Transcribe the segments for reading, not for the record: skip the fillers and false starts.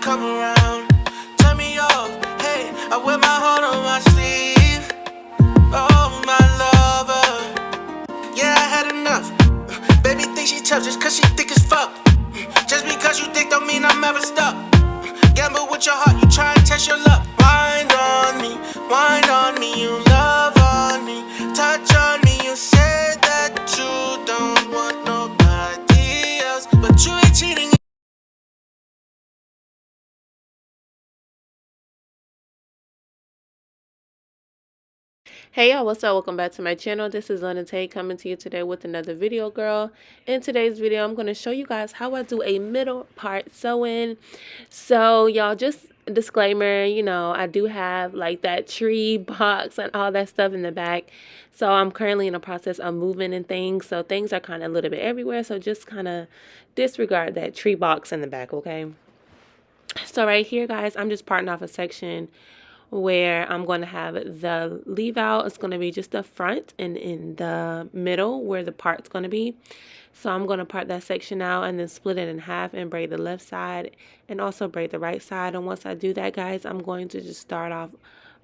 come around, turn me off. Hey, I wear my heart on my sleeve. Oh, my lover, yeah, I had enough. Baby think she tough just cause she thick as fuck. Just because you thick don't mean I'm ever stuck. Gamble with your heart, you try and test your luck. Wind on me, you love on me, touch on me. You said that you don't want nobody else, but you ain't cheating. Hey y'all, what's up? Welcome back to my channel. This is Tay coming to you today with another video, girl. In today's video, I'm going to show you guys how I do a middle part sewing. So y'all, just a disclaimer, you know, I do have like that tree box and all that stuff in the back. So I'm currently in the process of moving and things. So things are kind of a little bit everywhere. So just kind of disregard that tree box in the back, okay? So right here, guys, I'm just parting off a section where I'm going to have the leave out. It's going to be just the front and in the middle where the part's going to be. So I'm going to part that section out and then split it in half and braid the left side and also braid the right side. And once I do that, guys, I'm going to just start off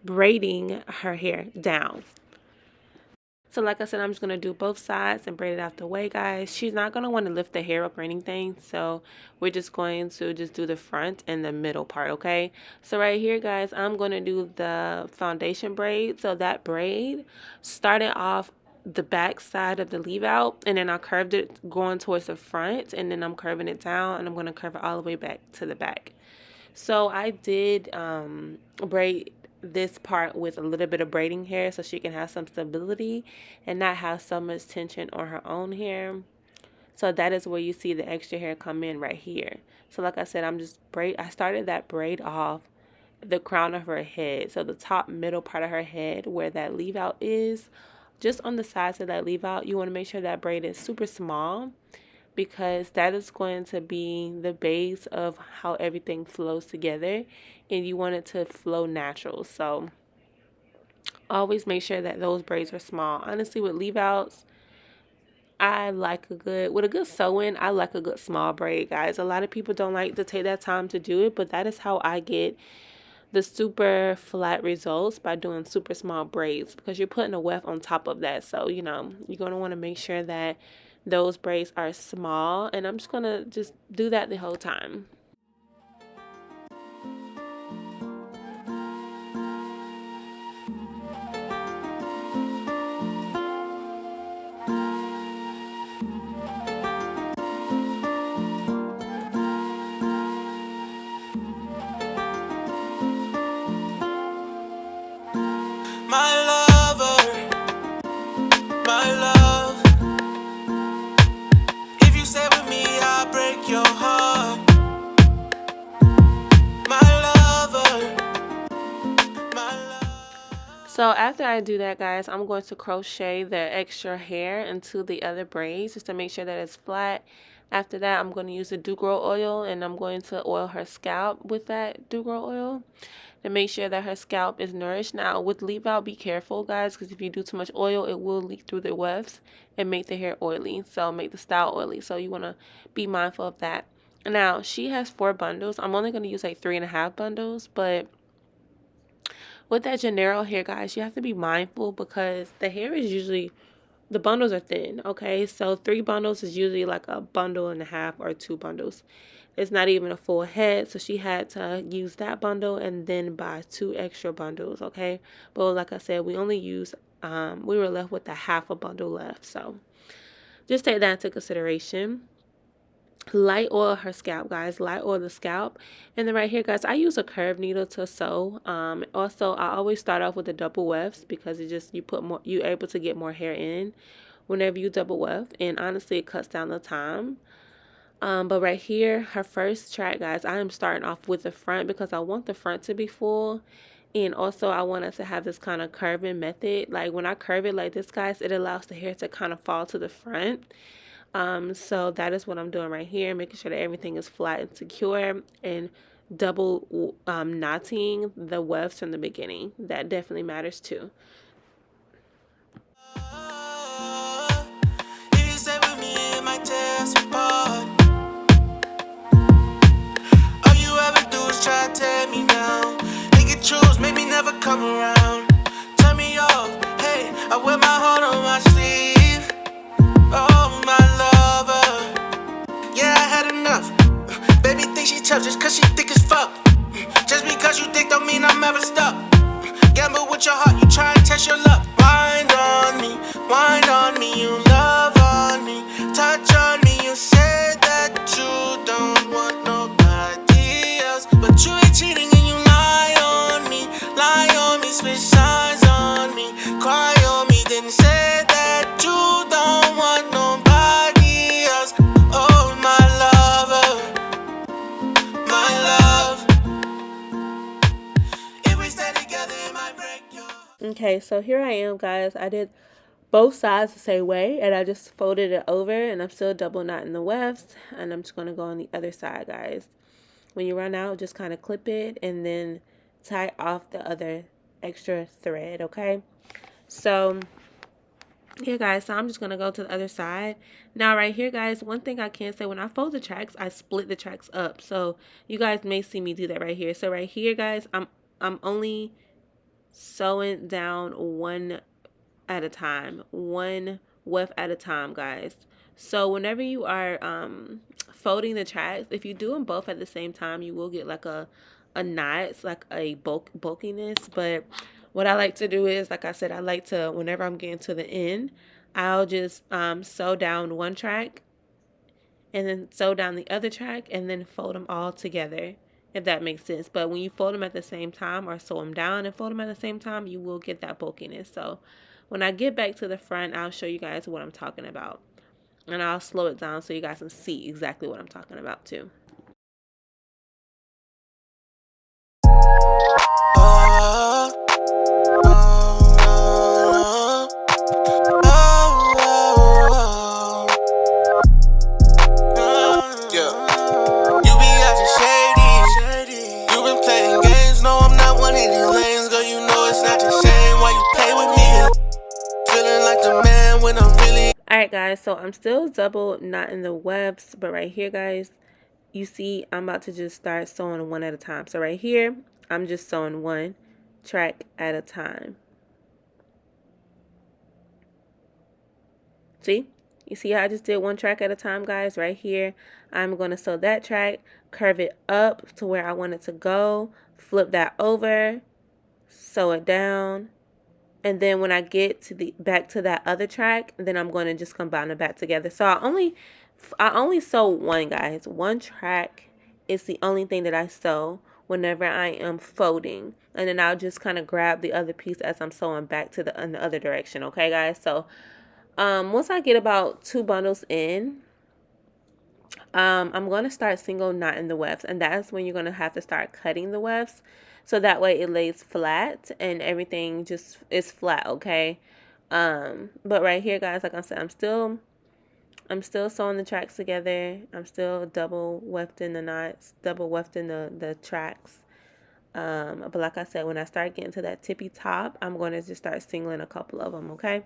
braiding her hair down. So like I said, I'm just going to do both sides and braid it out the way, guys. She's not going to want to lift the hair up or anything. So we're just going to just do the front and the middle part, okay? So right here, guys, I'm going to do the foundation braid. So that braid started off the back side of the leave out, and then I curved it going towards the front, and then I'm curving it down, and I'm going to curve it all the way back to the back. So I did braid this part with a little bit of braiding hair so she can have some stability and not have so much tension on her own hair. So that is where you see the extra hair come in right here. So like I said, I started that braid off the crown of her head. So the top middle part of her head where that leave out is, just on the sides of that leave out, you want to make sure that braid is super small, because that is going to be the base of how everything flows together, and you want it to flow natural. So always make sure that those braids are small. Honestly, with leave outs, with a good sewing, I like a good small braid, guys. A lot of people don't like to take that time to do it, but that is how I get the super flat results, by doing super small braids, because you're putting a weft on top of that. So, you know, you're going to want to make sure that those braids are small, and I'm just going to just do that the whole time. My lover, my love. If you stay with me, I'll break your heart. My lover, my love. So after I do that, guys, I'm going to crochet the extra hair into the other braids just to make sure that it's flat. After that, I'm going to use the do-grow oil, and I'm going to oil her scalp with that do-grow oil to make sure that her scalp is nourished. Now, with leave out, be careful, guys, because if you do too much oil, it will leak through the wefts and make the hair oily. So make the style oily. So you want to be mindful of that. Now, she has 4 bundles. I'm only going to use like 3.5 bundles, but with that Janeiro hair, guys, you have to be mindful because the hair is usually, the bundles are thin, okay? So 3 bundles is usually like a bundle and a half or 2 bundles. It's not even a full head, so she had to use that bundle and then buy 2 extra bundles, okay? But like I said, we only used, we were left with a half a bundle left, so just take that into consideration. Light oil her scalp, guys. Light oil the scalp. And then right here, guys, I use a curved needle to sew. Also, I always start off with the double wefts because it just, you're able to get more hair in whenever you double weft, and honestly it cuts down the time. But right here, her first track, guys, I am starting off with the front because I want the front to be full. And also I want us to have this kind of curving method. Like when I curve it like this, guys, it allows the hair to kind of fall to the front. So that is what I'm doing right here, making sure that everything is flat and secure, and double knotting the wefts from the beginning. That definitely matters too. If you stay with me, it might tear us apart. All you ever do is try to tear me down. Pick and choose, make me never come around. Turn me off, hey, I wear my heart on my sleeve. Oh, my lover, yeah, I had enough. Baby think she tough just cause she thick as fuck. Just because you thick don't mean I'm ever stuck. Gamble with your heart, you try and test your luck. Wind on me, you love on me. Touch on me, you said that you don't want nobody else. But you ain't cheating and you lie on me, switch sides on me. Cry on me, then say that you don't want nobody else. Oh, my lover, my love. If we stay together, it might break your. Okay, so here I am, guys. I did both sides the same way, and I just folded it over, and I'm still double knotting the wefts, and I'm just going to go on the other side, guys. When you run out, just kind of clip it and then tie off the other extra thread, okay? So yeah, guys, so I'm just going to go to the other side. Now right here, guys, one thing I can say, when I fold the tracks, I split the tracks up. So you guys may see me do that right here. So right here, guys, I'm only sewing down one at a time, one weft at a time, guys. So whenever you are folding the tracks, if you do them both at the same time, you will get like a knot. It's like a bulkiness. But what I like to do is, like I said, I like to, whenever I'm getting to the end, I'll just sew down one track and then sew down the other track and then fold them all together, if that makes sense. But when you fold them at the same time, or sew them down and fold them at the same time, you will get that bulkiness. So when I get back to the front, I'll show you guys what I'm talking about. And I'll slow it down so you guys can see exactly what I'm talking about too. Alright guys, so I'm still double knotting the wefts, but right here, guys, you see I'm about to just start sewing one at a time. So right here, I'm just sewing one track at a time. See? You see how I just did one track at a time, guys? Right here, I'm going to sew that track, curve it up to where I want it to go, flip that over, sew it down, and then when I get to the back to that other track, then I'm going to just combine it back together. So I only sew one, guys. One track is the only thing that I sew whenever I am folding, and then I'll just kind of grab the other piece as I'm sewing back to in the other direction. Okay, guys. So once I get about 2 bundles in, I'm going to start single knotting the wefts, and that's when you're going to have to start cutting the wefts, so that way it lays flat and everything just is flat, okay? But right here, guys, like I said, I'm still sewing the tracks together. I'm still double wefting the knots, double wefting the tracks. But like I said, when I start getting to that tippy top, I'm going to just start singling a couple of them, okay?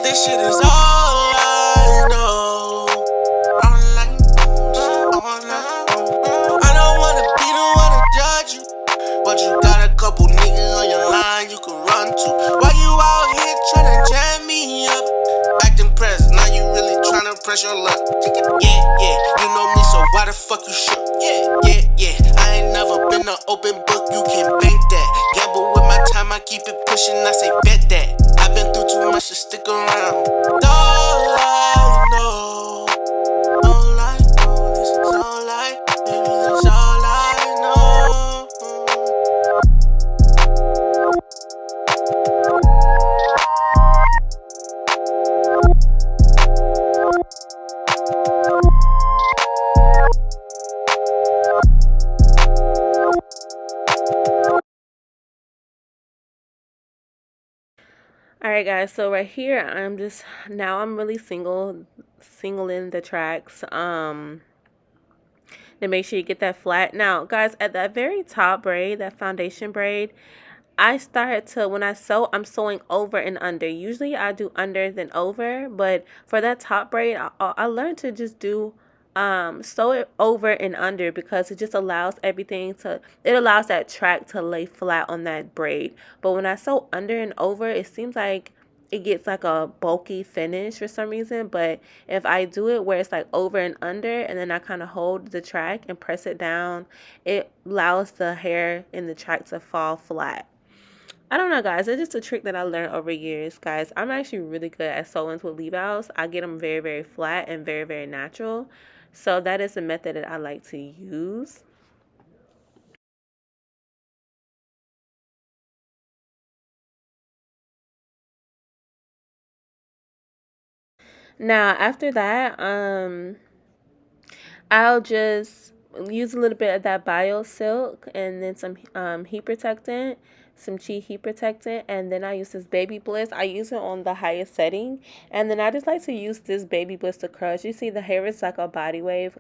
This shit is all I know. All I know. I don't wanna be the one to judge you, but you got a couple niggas on your line you can run to. Why you out here tryna jam me up? Acting pressed, now you really tryna press your luck. Yeah, you know me, so why the fuck you shook? Yeah, I ain't never been an open book, you can bank that. Gamble with my time, I keep it pushing, I say bet that. I've been through too much to stick around. All I know, this is all baby, that's all I know. Alright guys, so right here I'm really singling the tracks to make sure you get that flat. Now guys, at that very top braid, that foundation braid, I start to, when I sew, I'm sewing over and under. Usually I do under then over, but for that top braid, I learned to just do sew it over and under, because it just allows it allows that track to lay flat on that braid. But when I sew under and over, it seems like it gets like a bulky finish for some reason. But if I do it where it's like over and under, and then I kind of hold the track and press it down, it allows the hair in the track to fall flat. I don't know, guys. It's just a trick that I learned over years, guys. I'm actually really good at sewing with leave outs. I get them very, very flat and very, very natural. So that is a method that I like to use. Now, after that, I'll just use a little bit of that bio silk and then some heat protectant, some cheek heat protectant, and then I use this baby bliss. I use it on the highest setting, and then I just like to use this baby bliss to curl. As you see, the hair is like a body wave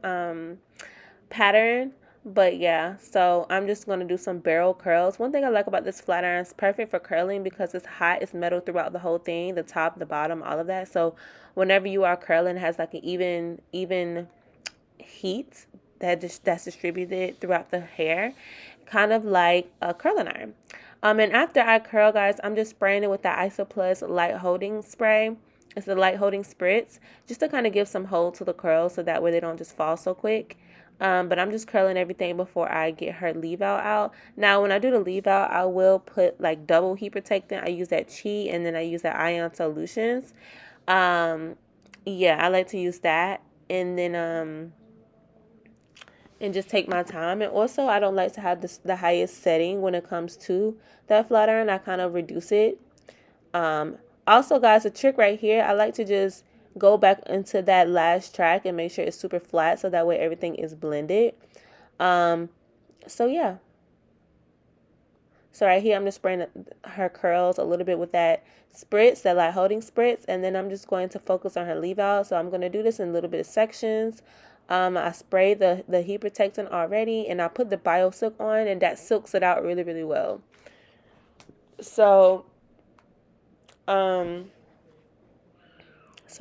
pattern. But yeah, so I'm just going to do some barrel curls. One thing I like about this flat iron, it's perfect for curling because it's hot, it's metal throughout the whole thing, the top, the bottom, all of that. So whenever you are curling, it has like an even heat that's distributed throughout the hair, kind of like a curling iron. And after I curl, guys, I'm just spraying it with that Isoplus light holding spray. It's a light holding spritz, just to kind of give some hold to the curls so that way they don't just fall so quick. But I'm just curling everything before I get her leave out. Now, when I do the leave out, I will put like double heat protectant. I use that Chi, and then I use that Ion Solutions. Yeah, I like to use that. And then and just take my time. And also, I don't like to have the highest setting when it comes to that flat iron. I kind of reduce it. Also, guys, a trick right here, I like to just go back into that last track and make sure it's super flat, so that way everything is blended. So yeah. So right here, I'm just spraying her curls a little bit with that spritz, that light holding spritz, and then I'm just going to focus on her leave out. So I'm going to do this in a little bit of sections. I sprayed the heat protectant already, and I put the bio silk on, and that silks it out really, really well. So, so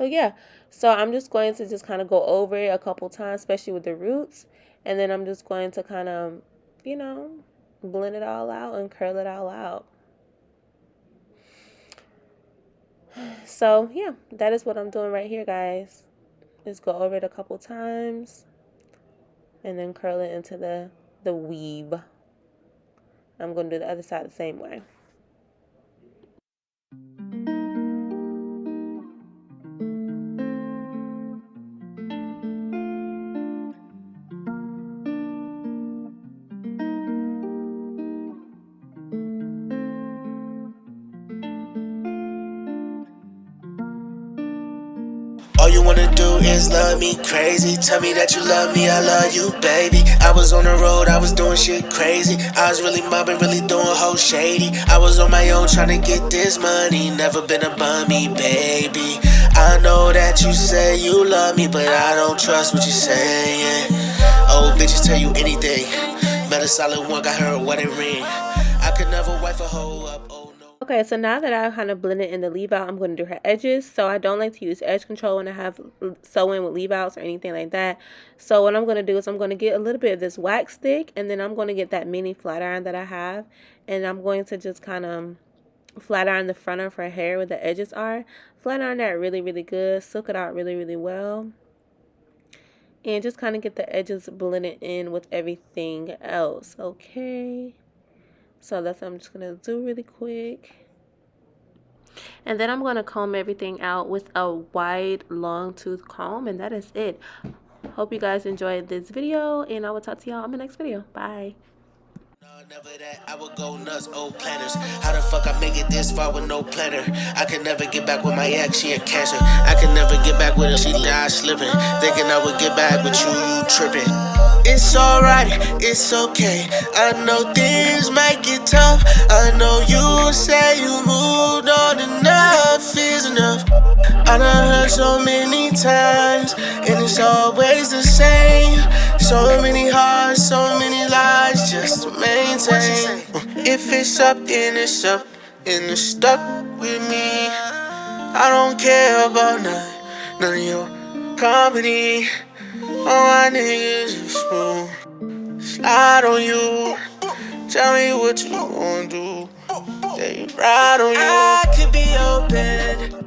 yeah. So I'm just going to just kind of go over it a couple times, especially with the roots, and then I'm just going to kind of, you know, blend it all out and curl it all out. So yeah, that is what I'm doing right here, guys. Just go over it a couple times and then curl it into the weave. I'm going to do the other side the same way. All you wanna do is love me crazy. Tell me that you love me, I love you, baby. I was on the road, I was doing shit crazy. I was really mobbing, really doing whole shady. I was on my own trying to get this money. Never been a bummy, baby. I know that you say you love me, but I don't trust what you're saying. Old bitches tell you anything. Met a solid one, got her a wedding ring. I could never wife a hoe up, oh no. Okay, so now that I've kind of blended in the leave out, I'm going to do her edges. So I don't like to use edge control when I have sewing with leave outs or anything like that. So what I'm going to do is I'm going to get a little bit of this wax stick, and then I'm going to get that mini flat iron that I have, and I'm going to just kind of flat iron the front of her hair where the edges are. Flat iron that really, really good. Silk it out really, really well. And just kind of get the edges blended in with everything else. Okay. So that's what I'm just going to do really quick. And then I'm going to comb everything out with a wide, long tooth comb. And that is it. Hope you guys enjoyed this video. And I will talk to y'all in my next video. Bye. Never that, I would go nuts, old planners. How the fuck I make it this far with no planner? I can never get back with my ex, she a cancer. I can never get back with her, she lied slipping. Thinking I would get back with you, you tripping. It's alright, it's okay. I know things might get tough. I know you say you moved on, enough is enough. I done heard so many times, and it's always the same. So many hearts, so many lies just to maintain. If it's up, then it's up, and it's stuck with me. I don't care about none of your company. All my niggas is smooth. Slide on you. Tell me what you gon' do. They ride on you. I could be open.